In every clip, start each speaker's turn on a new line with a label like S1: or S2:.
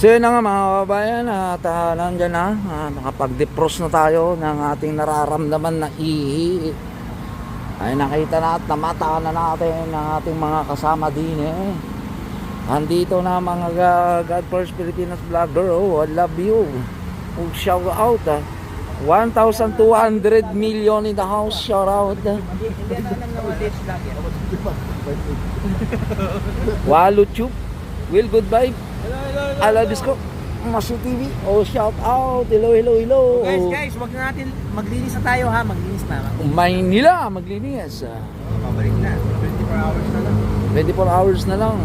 S1: So yun na nga mga kababayan, at nandyan na, nakapag-defrost na tayo ng ating nararamdaman na ihi. Ay nakita na at namataan na natin ng ating mga kasama din eh. Andito na mga God First Pilipinas vlogger, oh, I love you. Oh, shout out 1,200 million in the house, shout out. Walo Chup, Will Goodbye, Alabisco, Masu TV, oh shout out, hello.
S2: Oh, guys, wag na natin maglinis na tayo ha, maglinis na.
S1: Maynila, maglinis.
S2: Pabalik na, 24 hours na lang.
S1: 24 hours na lang.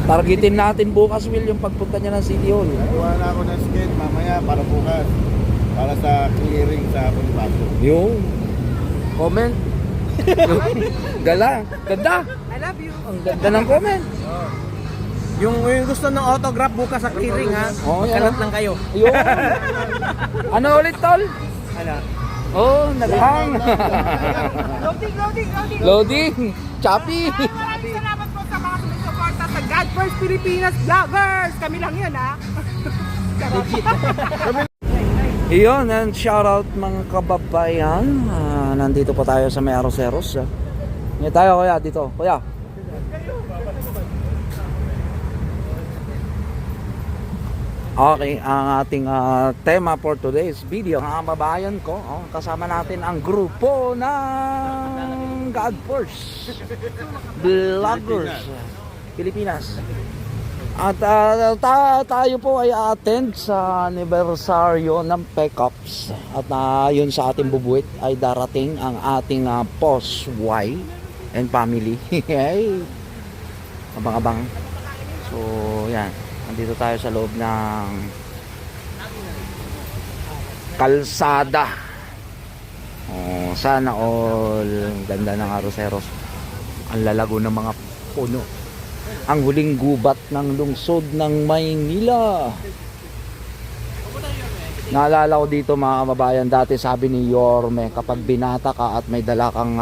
S1: Targetin natin bukas, Will, yung pagpunta niya ng City Hall.
S3: Kuha na ako ng skate mamaya para bukas. Para sa clearing sa Bonifacio.
S1: Yung comment. Gala, ganda.
S2: I love you.
S1: Ang ganda ng comment.
S2: Yung gusto ng autograph bukas sa clearing ha,
S1: Oh, yan.
S2: magkalat lang kayo.
S1: Yun. Ano ulit, tol?
S2: Ano?
S1: Oh, naghang.
S4: Loading.
S1: Loading. Choppy.
S4: Maraming salamat po sa mga sumusuporta sa God First Pilipinas Vloggers. Kami lang yun, ha?
S1: Iyon, and shoutout mga kababayan. Nandito pa tayo sa may Arroceros. Ngayon tayo, kuya, dito. Kuya. Okay, ang ating tema for today's video, mga kababayan ko, kasama natin ang grupo ng God First Vloggers Pilipinas. At tayo po ay attend sa anibersaryo ng Peckups. At yun sa ating bubuit ay darating ang ating Boss Y and family. Abang-abang. So, yan. Nandito tayo sa loob ng kalsada. Oh, sana all ganda ng Arroceros. Ang lalago ng mga puno. Ang huling gubat ng lungsod ng Maynila. Naalala ko dito mga kababayan, dati sabi ni Yorme, kapag binata ka at may dala kang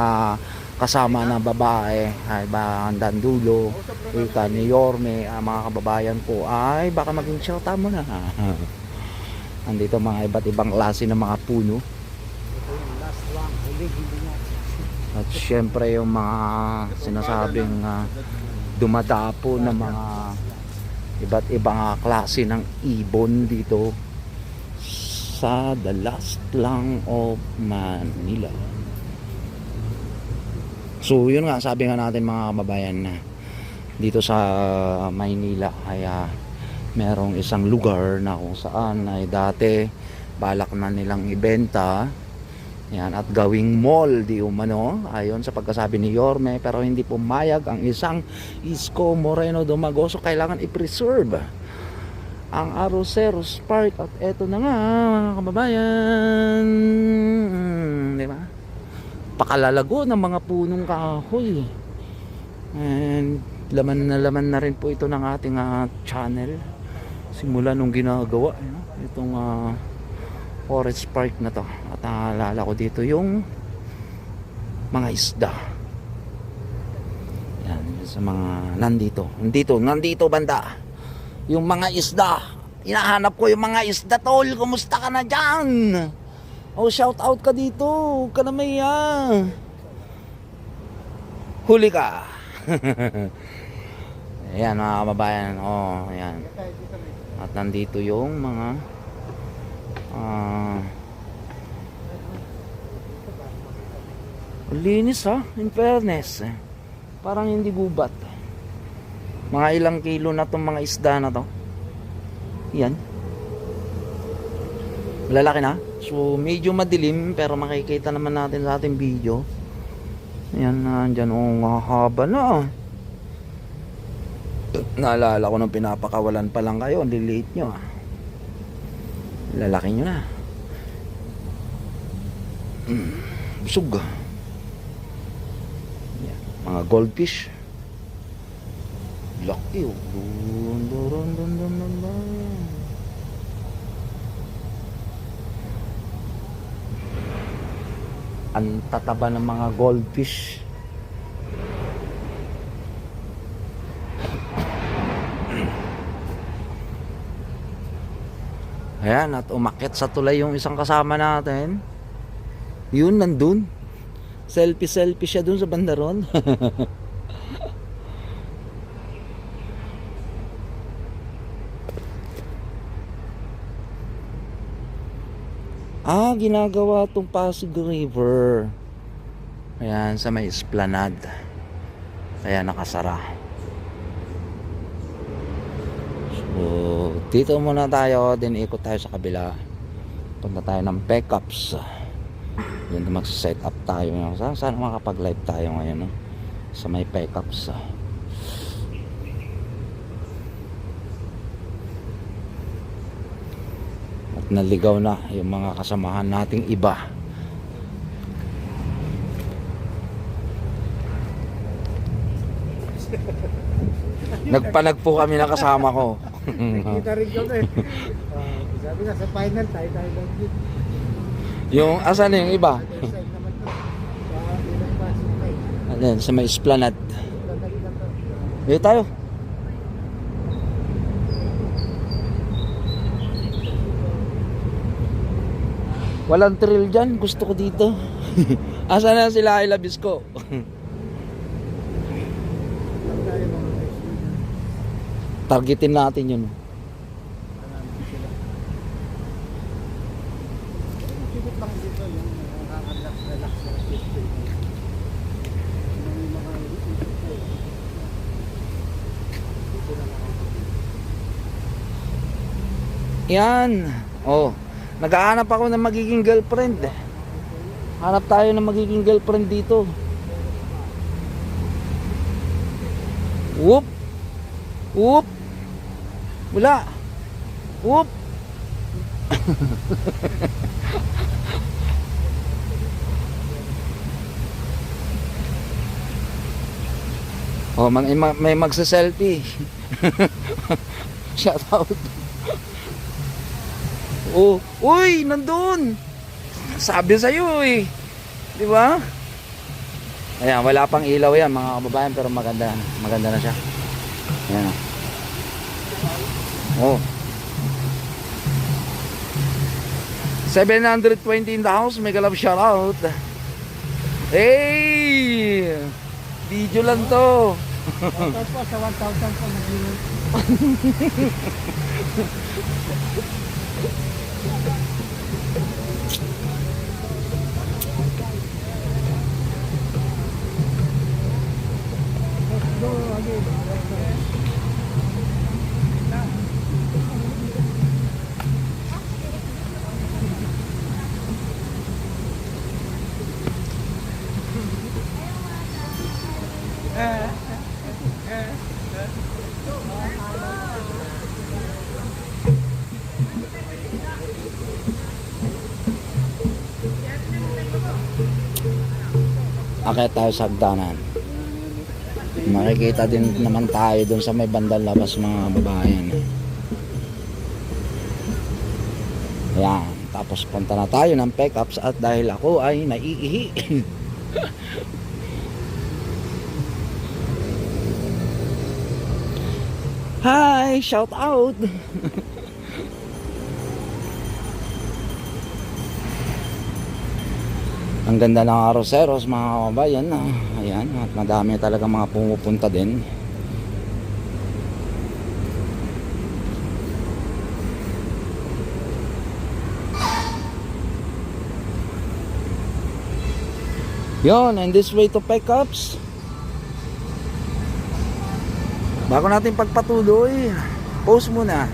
S1: kasama na babae, ay bandang dulo, ika ni Yorme, mga kababayan ko, ay baka maging shota mo na. Andito mga iba't ibang klase ng mga puno. At syempre yung mga sinasabing dumadapo na mga iba't ibang klase ng ibon dito sa the last lang of Manila. So yun nga, sabi nga natin mga kababayan, na dito sa Maynila ay merong isang lugar na kung saan ay dati balak na nilang ibenta yan at gawing mall di umano, ayon sa pagkasabi ni Yorme, pero hindi pumayag ang isang Isko Moreno Domagoso. Kailangan i-preserve ang Arroceros Park. At eto na nga mga kababayan, di ba? Pakalalago ng mga punong kahoy. And laman na rin po ito ng ating channel simula nung ginagawa itong Forest Park na to. At naalala ko dito yung mga isda. Yan, sa mga nandito banda. Yung mga isda. Hinahanap ko yung mga isda, tol. Kumusta ka na dyan? Oh, shout out ka dito. Huwag ka na maya. Huli ka. Ayan mga kababayan. Oh, ayan. At nandito yung mga linis in fairness. Parang hindi gubat. Mga ilang kilo na tong mga isda na to. Yan. Malalaki na. So medyo madilim pero makikita naman natin sa ating video. Ayan, nandyan haba na. Naalala ko nung pinapakawalan pa lang kayo, lilate nyo lalaki nyo na. Busog. Yan. Mga goldfish. Laki. Ang tataba ng mga goldfish. Ayan, at umakyat sa tulay yung isang kasama natin. Yun, nandun. Selfie siya dun sa bandaron. Ginagawa tong Pasig River. Ayan, sa may esplanade. Kaya nakasara. So, dito muna tayo, then ikot tayo sa kabila. Punta tayo ng pickups. Yan, mag-set up tayo. Sana makapag-live tayo ngayon, no? Sa may pickups. At naligaw na yung mga kasamahan nating iba. Nagpanag po kami ng kasama ko.
S2: Kita rin kami. Sabi nga sa final tayo lang din.
S1: Yung asan na yung iba?
S2: Other side naman to. Ilang pasok tayo.
S1: Ayan, sa may esplanade. Dito tayo. Walang thrill dyan. Gusto ko dito. Asan na sila Ayla Bisco? Targetin natin yun.
S2: Sigit lang dito yung relax na dito. Yung mga
S1: Yan. Oh, naghahanap ako ng magiging girlfriend. Hanap tayo ng magiging girlfriend dito. Whoop. Whoop. Wala. Whoop. Oh, may magsa-selfie. Shout out. Oh, uy, nandun. Sabi sa iyo eh. 'Di ba? Ayan, wala pang ilaw 'yan, mga kababayan, pero maganda. Maganda na siya. Ayan. Oh. 720 in the house, mega love shout out. Hey! Video lang to.
S2: Tapos po sa 1,000 po mag-iwan. Go again.
S1: Akit tayo sa hagdanan. Makikita din naman tayo dun sa may bandang labas, mga babayan. Ayan. Tapos punta na tayo ng pickups at dahil ako ay naiihi. Hi! Shout out! Ang ganda ng Arroceros, mga kababayan. Ayan, at madami talaga mga pumupunta din. Yon, and this way to pickups. Bago natin pagpatuloy, post muna.